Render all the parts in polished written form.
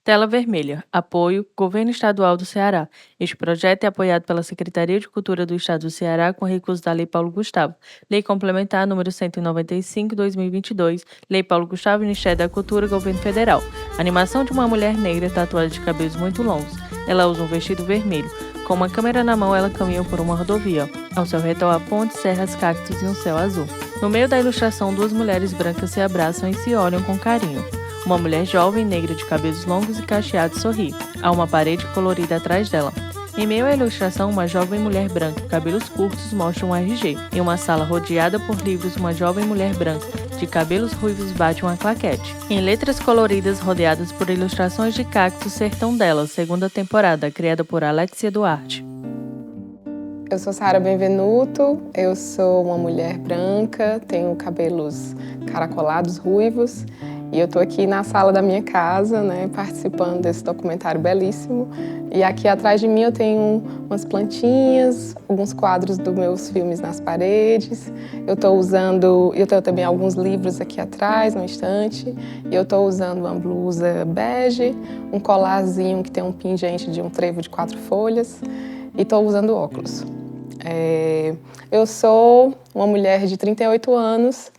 Tela Vermelha. Apoio Governo Estadual do Ceará. Este projeto é apoiado pela Secretaria de Cultura do Estado do Ceará com recursos da Lei Paulo Gustavo. Lei Complementar número 195/2022. Lei Paulo Gustavo, Ministério da Cultura, Governo Federal. Animação de uma mulher negra tatuada de cabelos muito longos. Ela usa um vestido vermelho. Com uma câmera na mão, ela caminha por uma rodovia. Ao seu redor há pontes, serras, cactos e um céu azul. No meio da ilustração, duas mulheres brancas se abraçam e se olham com carinho. Uma mulher jovem, negra de cabelos longos e cacheados sorri. Há uma parede colorida atrás dela. Em meio à ilustração, uma jovem mulher branca, cabelos curtos, mostra um RG. Em uma sala rodeada por livros, uma jovem mulher branca, de cabelos ruivos, bate uma claquete. Em letras coloridas, rodeadas por ilustrações de cactos, Sertão dela, segunda temporada, criada por Alexia Duarte. Eu sou Sara Benvenuto, eu sou uma mulher branca, tenho cabelos caracolados, ruivos, e eu estou aqui na sala da minha casa, né, participando desse documentário belíssimo. E aqui atrás de mim eu tenho umas plantinhas, alguns quadros dos meus filmes nas paredes. Eu tenho também alguns livros aqui atrás, no estante. E eu estou usando uma blusa bege, um colarzinho que tem um pingente de um trevo de 4 folhas, e estou usando óculos. Eu sou uma mulher de 38 anos,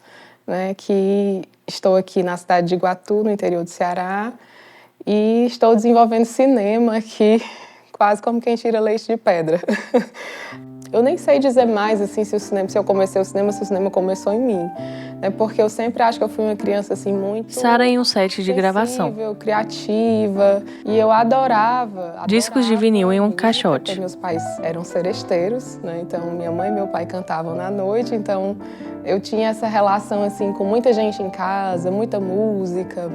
né, que estou aqui na cidade de Iguatu, no interior do Ceará, e estou desenvolvendo cinema aqui, quase como quem tira leite de pedra. Eu nem sei dizer mais assim, se eu comecei o cinema, se o cinema começou em mim, né? Porque eu sempre acho que eu fui uma criança assim muito Sara em um set de gravação. sensível, criativa, e eu adorava Discos de vinil em um música, caixote. porque meus pais eram seresteiros, né? Então minha mãe e meu pai cantavam na noite, então eu tinha essa relação assim com muita gente em casa, muita música,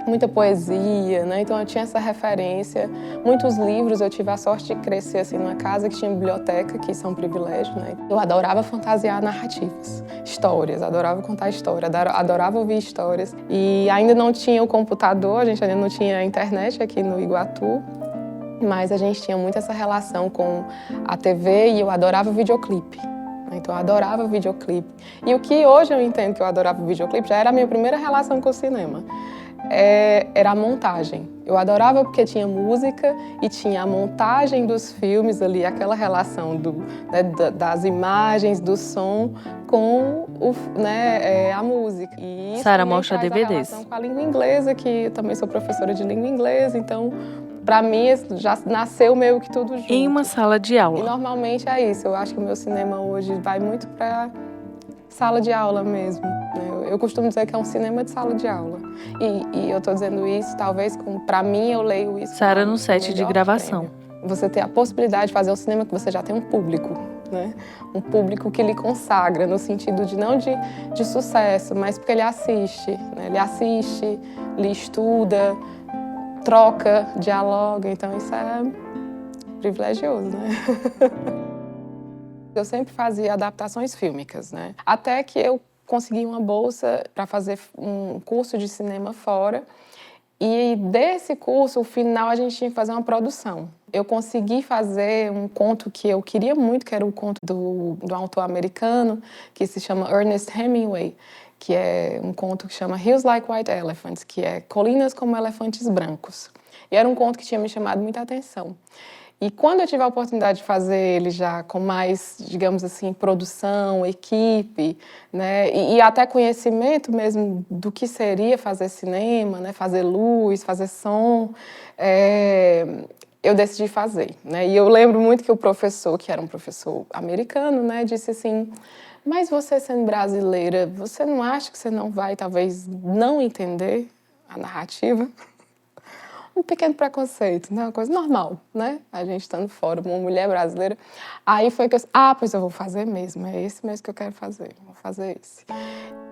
muita poesia, né? Então eu tinha essa referência, muitos livros. Eu tive a sorte de crescer assim numa casa que tinha biblioteca, que isso é um privilégio, né? Eu adorava fantasiar narrativas, histórias, adorava contar história, adorava ouvir histórias. E ainda não tinha o computador, a gente ainda não tinha internet aqui no Iguatu, mas a gente tinha muito essa relação com a TV e eu adorava videoclipe. Então eu adorava videoclipe. E o que hoje eu entendo que eu adorava videoclipe já era a minha primeira relação com o cinema. Era a montagem. Eu adorava porque tinha música e tinha a montagem dos filmes ali, aquela relação das imagens, do som com a música. E isso Sara também mostra traz DVDs. a relação com a língua inglesa, que eu também sou professora de língua inglesa, então para mim já nasceu meio que tudo junto. Em uma sala de E aula. normalmente é isso, eu acho que o meu cinema hoje vai muito para sala de aula mesmo. Eu costumo dizer que é um cinema de sala de aula. E eu estou dizendo isso, talvez, para mim, eu leio isso. Sara no set de gravação. Você ter a possibilidade de fazer um cinema que você já tem um público, né? Um público que lhe consagra, no sentido de não de sucesso, mas porque ele assiste, né? Ele assiste, lhe estuda, troca, dialoga. Então isso é privilegioso, né? Eu sempre fazia adaptações fílmicas, né? Até que eu consegui uma bolsa para fazer um curso de cinema fora. E desse curso, no final, a gente tinha que fazer uma produção. Eu consegui fazer um conto que eu queria muito, que era o conto do autor americano, que se chama Ernest Hemingway, que é um conto que chama Hills Like White Elephants, que é Colinas como Elefantes Brancos. E era um conto que tinha me chamado muita atenção. E quando eu tive a oportunidade de fazer ele já com mais, digamos assim, produção, equipe, né, e até conhecimento mesmo do que seria fazer cinema, né, fazer luz, fazer som, eu decidi fazer, né? E eu lembro muito que o professor, que era um professor americano, né, disse assim: mas você sendo brasileira, você não acha que você não vai, talvez, não entender a narrativa? Um pequeno preconceito, né? Uma coisa normal, né? A gente estando fora, uma mulher brasileira. Aí foi que eu disse, pois eu vou fazer mesmo, é esse mesmo que eu quero fazer, vou fazer esse.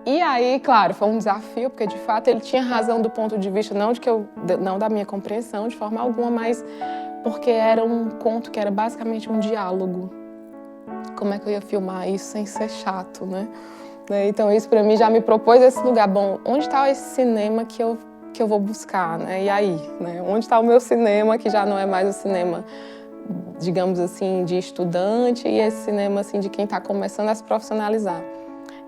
E aí, claro, foi um desafio, porque de fato ele tinha razão do ponto de vista, não da minha compreensão de forma alguma, mas porque era um conto que era basicamente um diálogo. Como é que eu ia filmar isso sem ser chato, né? Então isso para mim já me propôs esse lugar. Bom, onde está esse cinema que eu vou buscar, né? E aí, né? Onde está o meu cinema, que já não é mais o cinema, digamos assim, de estudante, e esse cinema assim de quem está começando a se profissionalizar?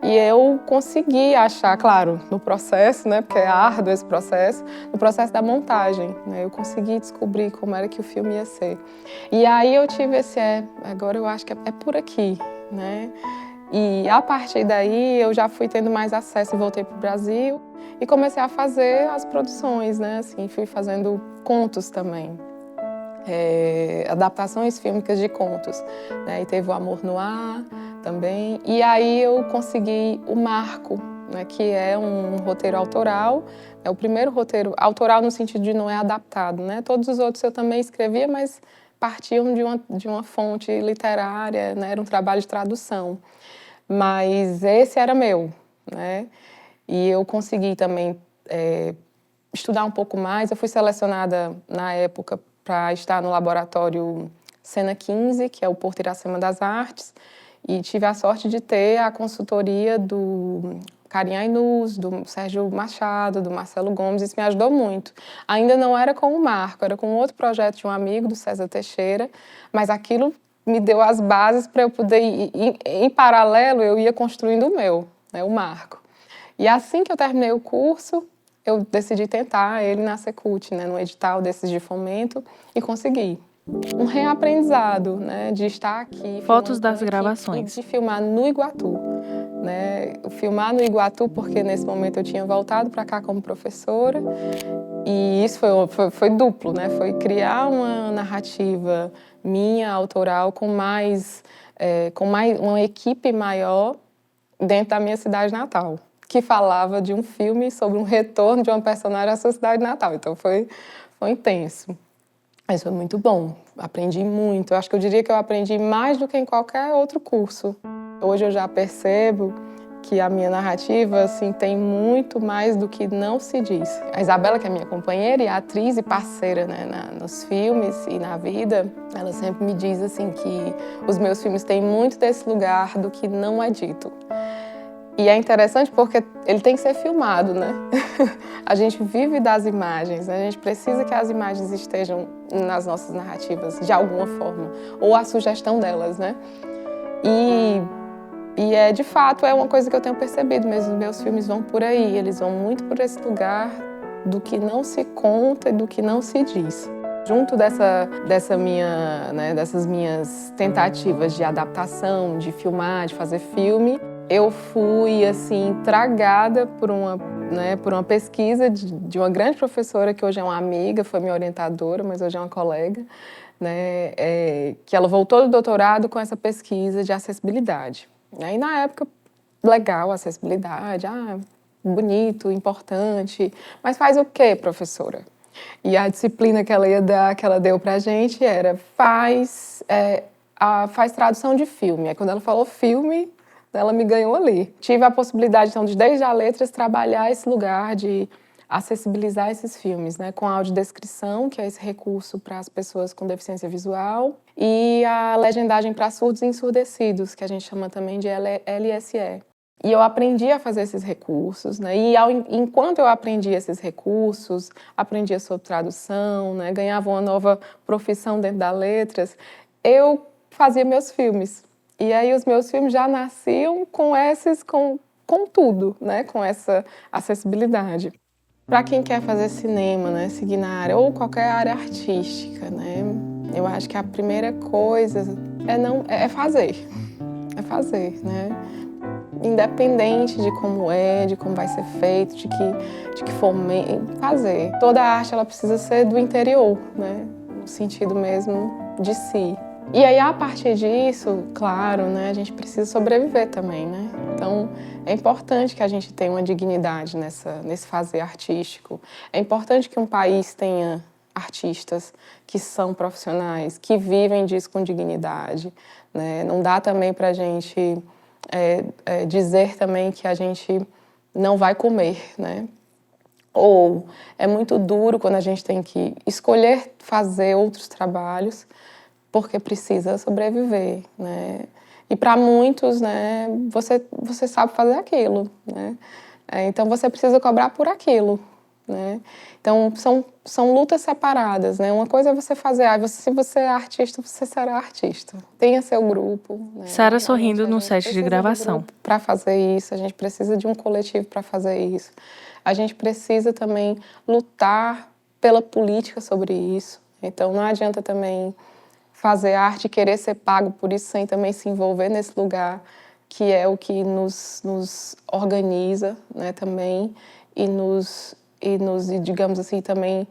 E eu consegui achar, claro, no processo, né, porque é árduo esse processo, no processo da montagem, né, eu consegui descobrir como era que o filme ia ser. E aí eu tive agora eu acho que é por aqui, né? E a partir daí eu já fui tendo mais acesso e voltei para o Brasil e comecei a fazer as produções, né, assim, fui fazendo contos também. Adaptações fílmicas de contos, né? E teve o Amor no Ar também. E aí eu consegui o Marco, né? Que é um roteiro autoral. É o primeiro roteiro autoral no sentido de não é adaptado, né? Todos os outros eu também escrevia, mas partiam de uma fonte literária, né? Era um trabalho de tradução. Mas esse era meu, né? E eu consegui também estudar um pouco mais. Eu fui selecionada na época para estar no laboratório Cena 15, que é o Porto Iracema das Artes, e tive a sorte de ter a consultoria do Karim Ainuz, do Sérgio Machado, do Marcelo Gomes, isso me ajudou muito. Ainda não era com o Marco, era com outro projeto de um amigo, do César Teixeira, mas aquilo me deu as bases para eu poder em paralelo, eu ia construindo o meu, né, o Marco. E assim que eu terminei o curso, eu decidi tentar ele na Secult, né, no edital desses de fomento, e consegui. Um reaprendizado, né, de estar aqui. Fotos das gravações. E de filmar no Iguatu. Né, filmar no Iguatu porque nesse momento eu tinha voltado para cá como professora e isso foi duplo, né, foi criar uma narrativa minha, autoral, com mais uma equipe maior dentro da minha cidade natal, que falava de um filme sobre um retorno de uma personagem à sua cidade natal. Então foi intenso. Mas foi muito bom. Aprendi muito. Eu acho que eu diria que eu aprendi mais do que em qualquer outro curso. Hoje eu já percebo que a minha narrativa assim, tem muito mais do que não se diz. A Isabela, que é minha companheira e atriz e parceira, né, nos filmes e na vida, ela sempre me diz assim, que os meus filmes têm muito desse lugar do que não é dito. E é interessante porque ele tem que ser filmado, né? A gente vive das imagens, né? A gente precisa que as imagens estejam nas nossas narrativas de alguma forma, ou a sugestão delas, né? E de fato, é uma coisa que eu tenho percebido mesmo, meus filmes vão por aí, eles vão muito por esse lugar do que não se conta e do que não se diz. Junto dessas minhas tentativas de adaptação, de filmar, de fazer filme, eu fui assim tragada por uma pesquisa de uma grande professora que hoje é uma amiga, foi minha orientadora, mas hoje é uma colega, né, que ela voltou do doutorado com essa pesquisa de acessibilidade. E na época, legal, acessibilidade, bonito, importante, mas faz o quê, professora? E a disciplina que ela ia dar, que ela deu pra gente era faz tradução de filme. Aí quando ela falou filme, ela me ganhou ali. Tive a possibilidade, então, de desde a letras trabalhar esse lugar de acessibilizar esses filmes, né, com a audiodescrição, que é esse recurso para as pessoas com deficiência visual, e a legendagem para surdos e ensurdecidos, que a gente chama também de LSE. E eu aprendi a fazer esses recursos, né? E enquanto eu aprendia esses recursos, aprendia sobre tradução, né? Ganhava uma nova profissão dentro da letras, eu fazia meus filmes. E aí os meus filmes já nasciam com tudo, né? Com essa acessibilidade. Para quem quer fazer cinema, né? Seguir na área, ou qualquer área artística, né? Eu acho que a primeira coisa é fazer. É fazer, né? Independente de como de como vai ser feito, de que fazer. Toda a arte ela precisa ser do interior, né? No sentido mesmo de si. E aí, a partir disso, claro, né, a gente precisa sobreviver também, né? Então, é importante que a gente tenha uma dignidade nesse fazer artístico. É importante que um país tenha artistas que são profissionais, que vivem disso com dignidade, né? Não dá também pra gente dizer também que a gente não vai comer, né? Ou é muito duro quando a gente tem que escolher fazer outros trabalhos porque precisa sobreviver, né? E para muitos, né, você sabe fazer aquilo, né? Então você precisa cobrar por aquilo, né? Então, são lutas separadas, né? Uma coisa é você fazer, se você é artista, você será artista. Tenha seu grupo, né? Sara sorrindo Realmente, no a gente set de precisa gravação. grupo para fazer isso, a gente precisa de um coletivo para fazer isso. A gente precisa também lutar pela política sobre isso. Então, não adianta também fazer arte e querer ser pago por isso sem também se envolver nesse lugar que é o que nos organiza, né, também, e digamos assim, também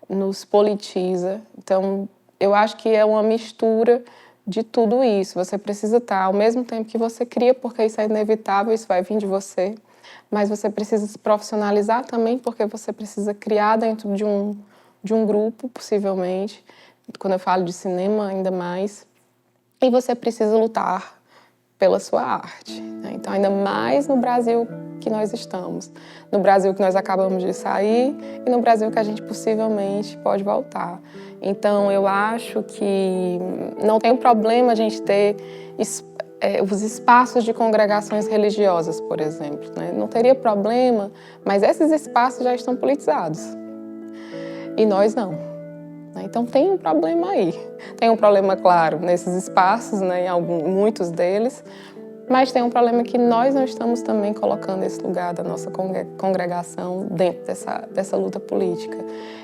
nos politiza. Então, eu acho que é uma mistura de tudo isso. Você precisa estar, ao mesmo tempo que você cria, porque isso é inevitável, isso vai vir de você, mas você precisa se profissionalizar também, porque você precisa criar dentro de um grupo, possivelmente, quando eu falo de cinema, ainda mais, e você precisa lutar pela sua arte, né? Então, ainda mais no Brasil que nós estamos, no Brasil que nós acabamos de sair e no Brasil que a gente possivelmente pode voltar. Então, eu acho que não tem problema a gente ter os espaços de congregações religiosas, por exemplo, né? Não teria problema, mas esses espaços já estão politizados e nós não. Então tem um problema aí. Tem um problema, claro, nesses espaços, né, em muitos deles, mas tem um problema que nós não estamos também colocando esse lugar da nossa congregação dentro dessa luta política.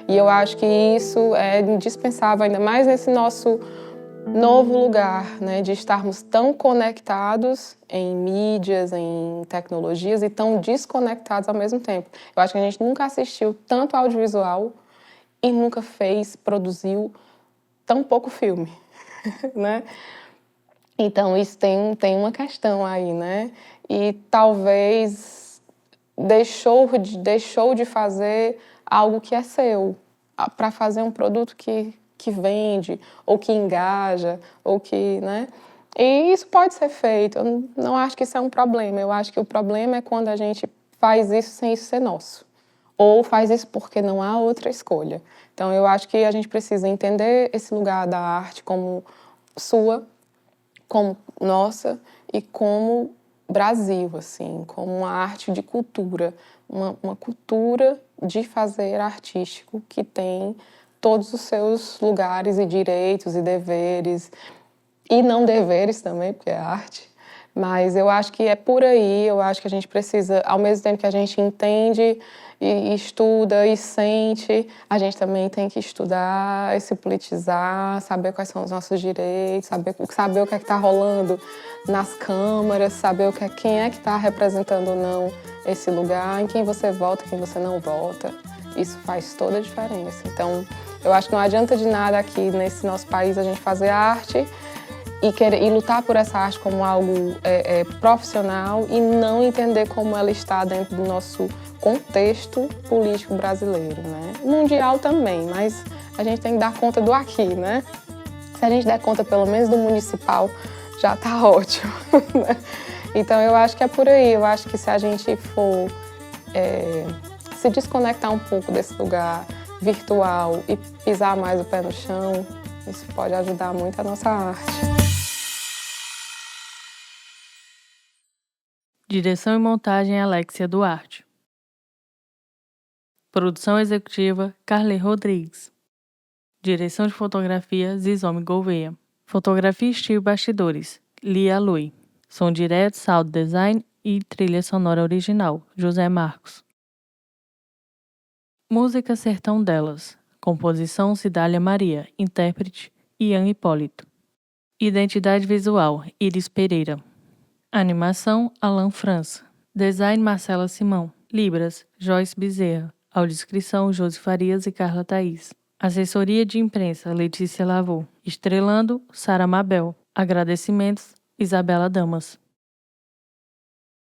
E eu acho que isso é indispensável, ainda mais nesse nosso novo lugar, né, de estarmos tão conectados em mídias, em tecnologias e tão desconectados ao mesmo tempo. Eu acho que a gente nunca assistiu tanto audiovisual e nunca produziu tão pouco filme, né? Então, isso tem uma questão aí, né? E talvez deixou de fazer algo que é seu, para fazer um produto que vende, ou que engaja, ou que, né? E isso pode ser feito, eu não acho que isso é um problema, eu acho que o problema é quando a gente faz isso sem isso ser nosso. Ou faz isso porque não há outra escolha. Então, eu acho que a gente precisa entender esse lugar da arte como sua, como nossa e como Brasil, assim, como uma arte de cultura, uma cultura de fazer artístico que tem todos os seus lugares e direitos e deveres, e não deveres também, porque é arte. Mas eu acho que é por aí, eu acho que a gente precisa, ao mesmo tempo que a gente entende e estuda e sente, a gente também tem que estudar e se politizar, saber quais são os nossos direitos, saber o que é que está rolando nas câmaras, saber quem é que está representando ou não esse lugar, em quem você vota, quem você não vota. Isso faz toda a diferença. Então, eu acho que não adianta de nada aqui nesse nosso país a gente fazer arte e lutar por essa arte como algo profissional e não entender como ela está dentro do nosso contexto político brasileiro, né? Mundial também, mas a gente tem que dar conta do aqui, né? Se a gente der conta pelo menos do municipal, já está ótimo, né? Então eu acho que é por aí, eu acho que se a gente for se desconectar um pouco desse lugar virtual e pisar mais o pé no chão, isso pode ajudar muito a nossa arte. Direção e montagem Alexia Duarte. Produção executiva Carly Rodrigues. Direção de fotografia Zizome Gouveia. Fotografia e estilo bastidores Lia Lui. Som direto, sound design e trilha sonora original José Marcos. Música Sertão Delas. Composição Cidália Maria. Intérprete Ian Hipólito. Identidade visual Iris Pereira. Animação Alan França. Design Marcela Simão. Libras Joyce Bezerra. Audiodescrição Josi Farias e Carla Thaís. Assessoria de imprensa Letícia Lavô. Estrelando Sara Mabel. Agradecimentos Isabela Damas.